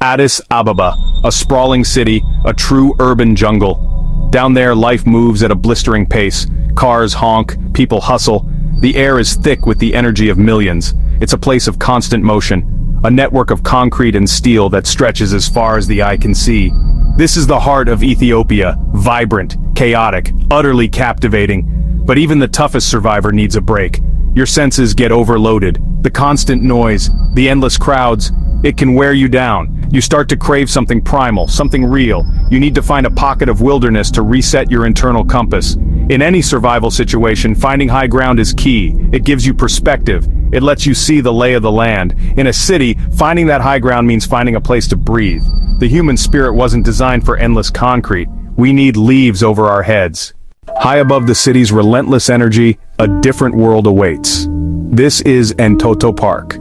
Addis Ababa, a sprawling city, a true urban jungle. Down there, life moves at a blistering pace. Cars honk, people hustle. The air is thick with the energy of millions. It's a place of constant motion, a network of concrete and steel that stretches as far as the eye can see. This is the heart of Ethiopia, vibrant, chaotic, utterly captivating. But even the toughest survivor needs a break. Your senses get overloaded. The constant noise, the endless crowds, it can wear you down. You start to crave something primal, something real. You need to find a pocket of wilderness to reset your internal compass. In any survival situation, finding high ground is key. It gives you perspective. It lets you see the lay of the land. In a city, finding that high ground means finding a place to breathe. The human spirit wasn't designed for endless concrete. We need leaves over our heads. High above the city's relentless energy, a different world awaits. This is Entoto Park.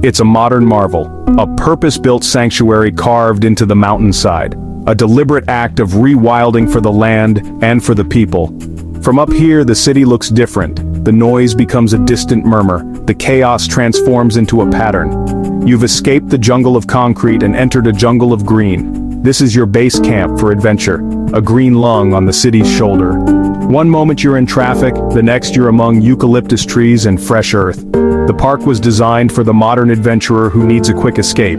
It's a modern marvel, a purpose-built sanctuary carved into the mountainside, a deliberate act of rewilding for the land and for the people. From up here, the city looks different. The noise becomes a distant murmur. The chaos transforms into a pattern. You've escaped the jungle of concrete and entered a jungle of green. This is your base camp for adventure, a green lung on the city's shoulder. One moment you're in traffic, the next you're among eucalyptus trees and fresh earth. The park was designed for the modern adventurer who needs a quick escape.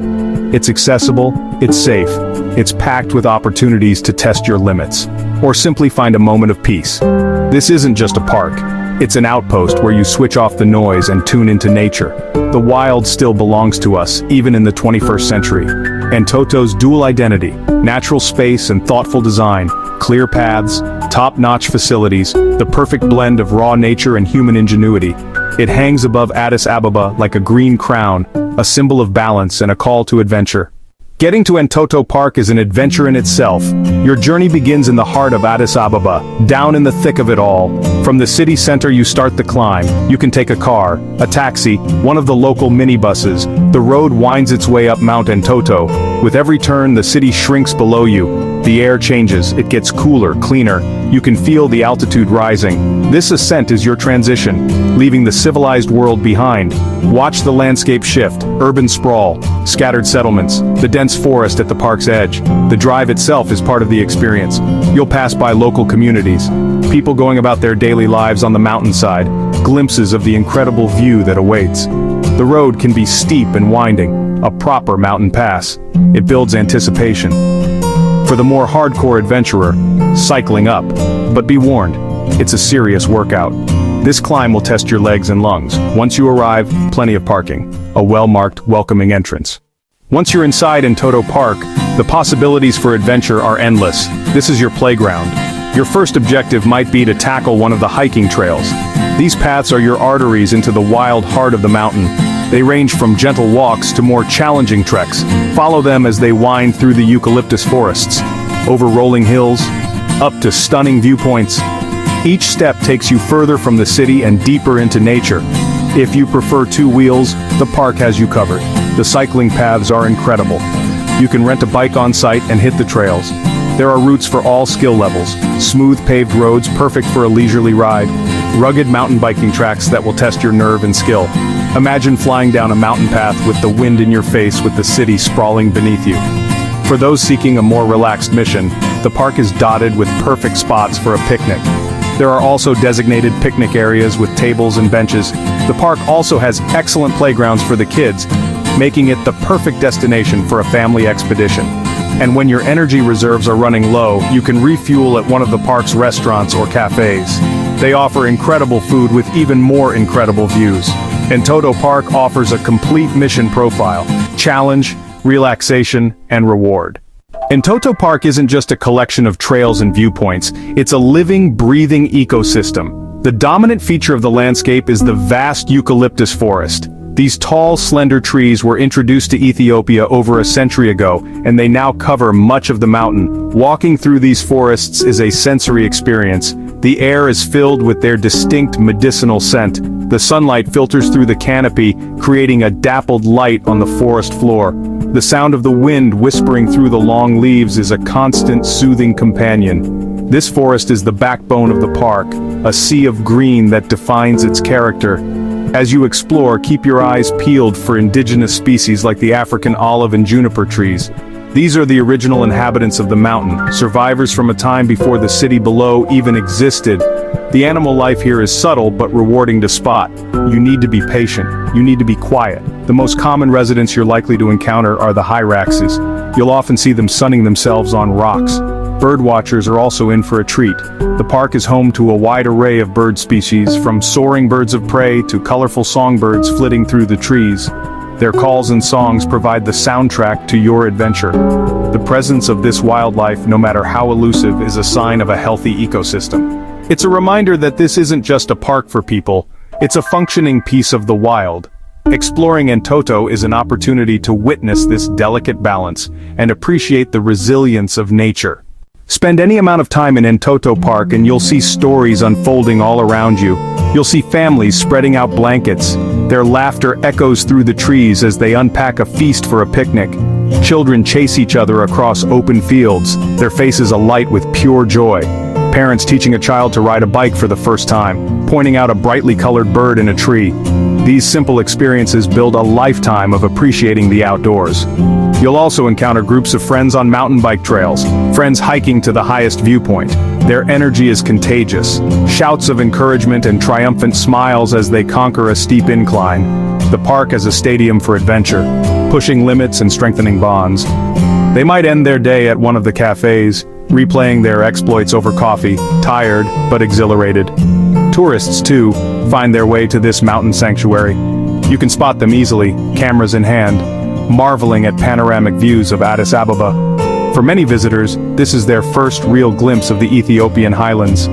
It's accessible, it's safe, it's packed with opportunities to test your limits, or simply find a moment of peace. This isn't just a park, it's an outpost where you switch off the noise and tune into nature. The wild still belongs to us, even in the 21st century. Entoto's dual identity, natural space and thoughtful design, clear paths, top-notch facilities, the perfect blend of raw nature and human ingenuity. It hangs above Addis Ababa like a green crown, a symbol of balance and a call to adventure. Getting to Entoto Park is an adventure in itself. Your journey begins in the heart of Addis Ababa, down in the thick of it all. From the city center you start the climb. You can take a car, a taxi, one of the local minibuses. The road winds its way up Mount Entoto. With every turn, the city shrinks below you. The air changes, it gets cooler, cleaner. You can feel the altitude rising. This ascent is your transition, leaving the civilized world behind. Watch the landscape shift, urban sprawl, scattered settlements, the dense forest at the park's edge. The drive itself is part of the experience. You'll pass by local communities, people going about their daily lives on the mountainside, glimpses of the incredible view that awaits. The road can be steep and winding, a proper mountain pass. It builds anticipation. For the more hardcore adventurer, cycling up. But be warned, it's a serious workout. This climb will test your legs and lungs. Once you arrive, plenty of parking. A well-marked, welcoming entrance. Once you're inside Entoto Park, the possibilities for adventure are endless. This is your playground. Your first objective might be to tackle one of the hiking trails. These paths are your arteries into the wild heart of the mountain. They range from gentle walks to more challenging treks. Follow them as they wind through the eucalyptus forests, over rolling hills, up to stunning viewpoints. Each step takes you further from the city and deeper into nature. If you prefer two wheels, the park has you covered. The cycling paths are incredible. You can rent a bike on site and hit the trails. There are routes for all skill levels, smooth paved roads perfect for a leisurely ride, rugged mountain biking tracks that will test your nerve and skill. Imagine flying down a mountain path with the wind in your face with the city sprawling beneath you. For those seeking a more relaxed mission, the park is dotted with perfect spots for a picnic. There are also designated picnic areas with tables and benches. The park also has excellent playgrounds for the kids, making it the perfect destination for a family expedition. And when your energy reserves are running low, you can refuel at one of the park's restaurants or cafes. They offer incredible food with even more incredible views. Entoto Park offers a complete mission profile: challenge, relaxation, and reward. Entoto Park isn't just a collection of trails and viewpoints, it's a living, breathing ecosystem. The dominant feature of the landscape is the vast eucalyptus forest. These tall, slender trees were introduced to Ethiopia over a century ago, and they now cover much of the mountain. Walking through these forests is a sensory experience. The air is filled with their distinct medicinal scent. The sunlight filters through the canopy, creating a dappled light on the forest floor. The sound of the wind whispering through the long leaves is a constant, soothing companion. This forest is the backbone of the park, a sea of green that defines its character. As you explore, keep your eyes peeled for indigenous species like the African olive and juniper trees. These are the original inhabitants of the mountain, survivors from a time before the city below even existed. The animal life here is subtle but rewarding to spot. You need to be patient. You need to be quiet. The most common residents you're likely to encounter are the hyraxes. You'll often see them sunning themselves on rocks. Birdwatchers are also in for a treat. The park is home to a wide array of bird species, from soaring birds of prey to colorful songbirds flitting through the trees. Their calls and songs provide the soundtrack to your adventure. The presence of this wildlife, no matter how elusive, is a sign of a healthy ecosystem. It's a reminder that this isn't just a park for people, it's a functioning piece of the wild. Exploring Entoto is an opportunity to witness this delicate balance and appreciate the resilience of nature. Spend any amount of time in Entoto Park and you'll see stories unfolding all around you. You'll see families spreading out blankets. Their laughter echoes through the trees as they unpack a feast for a picnic. Children chase each other across open fields, their faces alight with pure joy. Parents teaching a child to ride a bike for the first time, pointing out a brightly colored bird in a tree. These simple experiences build a lifetime of appreciating the outdoors. You'll also encounter groups of friends on mountain bike trails, friends hiking to the highest viewpoint. Their energy is contagious. Shouts of encouragement and triumphant smiles as they conquer a steep incline. The park as a stadium for adventure, pushing limits and strengthening bonds. They might end their day at one of the cafes, replaying their exploits over coffee, tired but exhilarated. Tourists, too, find their way to this mountain sanctuary. You can spot them easily, cameras in hand, marveling at panoramic views of Addis Ababa. For many visitors, this is their first real glimpse of the Ethiopian highlands.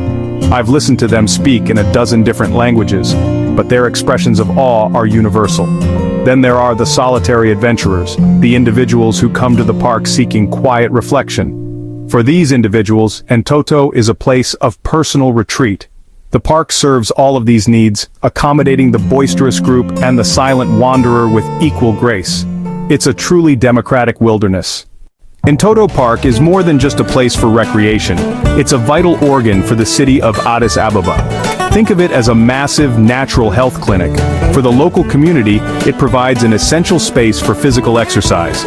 I've listened to them speak in a dozen different languages, but their expressions of awe are universal. Then there are the solitary adventurers, the individuals who come to the park seeking quiet reflection. For these individuals, Entoto is a place of personal retreat. The park serves all of these needs, accommodating the boisterous group and the silent wanderer with equal grace. It's a truly democratic wilderness. Entoto Park is more than just a place for recreation. It's a vital organ for the city of Addis Ababa. Think of it as a massive natural health clinic. For the local community, it provides an essential space for physical exercise.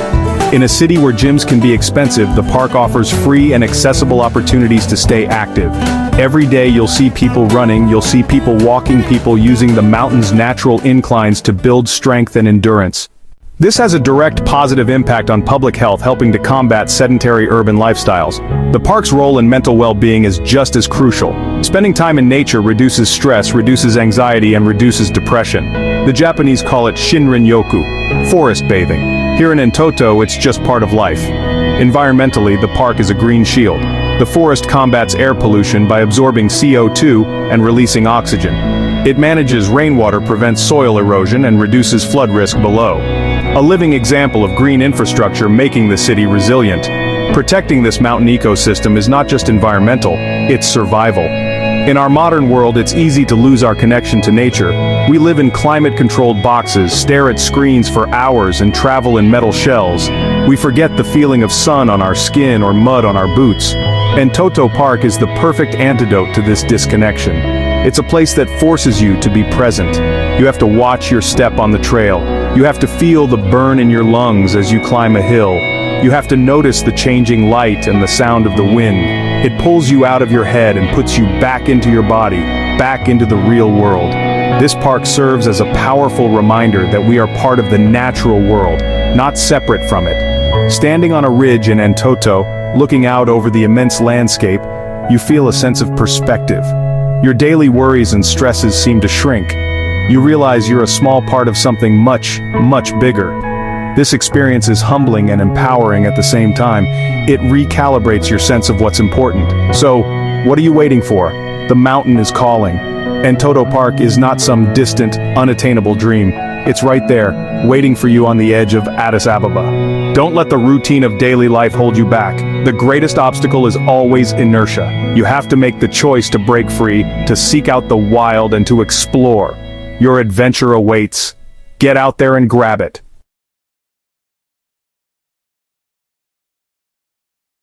In a city where gyms can be expensive, the park offers free and accessible opportunities to stay active. Every day you'll see people running, you'll see people walking, people using the mountain's natural inclines to build strength and endurance. This has a direct positive impact on public health, helping to combat sedentary urban lifestyles. The park's role in mental well-being is just as crucial. Spending time in nature reduces stress, reduces anxiety, and reduces depression. The Japanese call it Shinrin-yoku, forest bathing. Here in Entoto, it's just part of life. Environmentally, the park is a green shield. The forest combats air pollution by absorbing CO2 and releasing oxygen. It manages rainwater, prevents soil erosion, and reduces flood risk below. A living example of green infrastructure making the city resilient. Protecting this mountain ecosystem is not just environmental, it's survival. In our modern world, it's easy to lose our connection to nature. We live in climate-controlled boxes, stare at screens for hours, and travel in metal shells. We forget the feeling of sun on our skin or mud on our boots. Entoto Park is the perfect antidote to this disconnection. It's a place that forces you to be present. You have to watch your step on the trail. You have to feel the burn in your lungs as you climb a hill. You have to notice the changing light and the sound of the wind. It pulls you out of your head and puts you back into your body, back into the real world. This park serves as a powerful reminder that we are part of the natural world, not separate from it. Standing on a ridge in Entoto, looking out over the immense landscape, you feel a sense of perspective. Your daily worries and stresses seem to shrink. You realize you're a small part of something much, much bigger. This experience is humbling and empowering at the same time. It recalibrates your sense of what's important. So, what are you waiting for? The mountain is calling. Entoto Park is not some distant, unattainable dream. It's right there, waiting for you on the edge of Addis Ababa. Don't let the routine of daily life hold you back. The greatest obstacle is always inertia. You have to make the choice to break free, to seek out the wild, and to explore. Your adventure awaits. Get out there and grab it.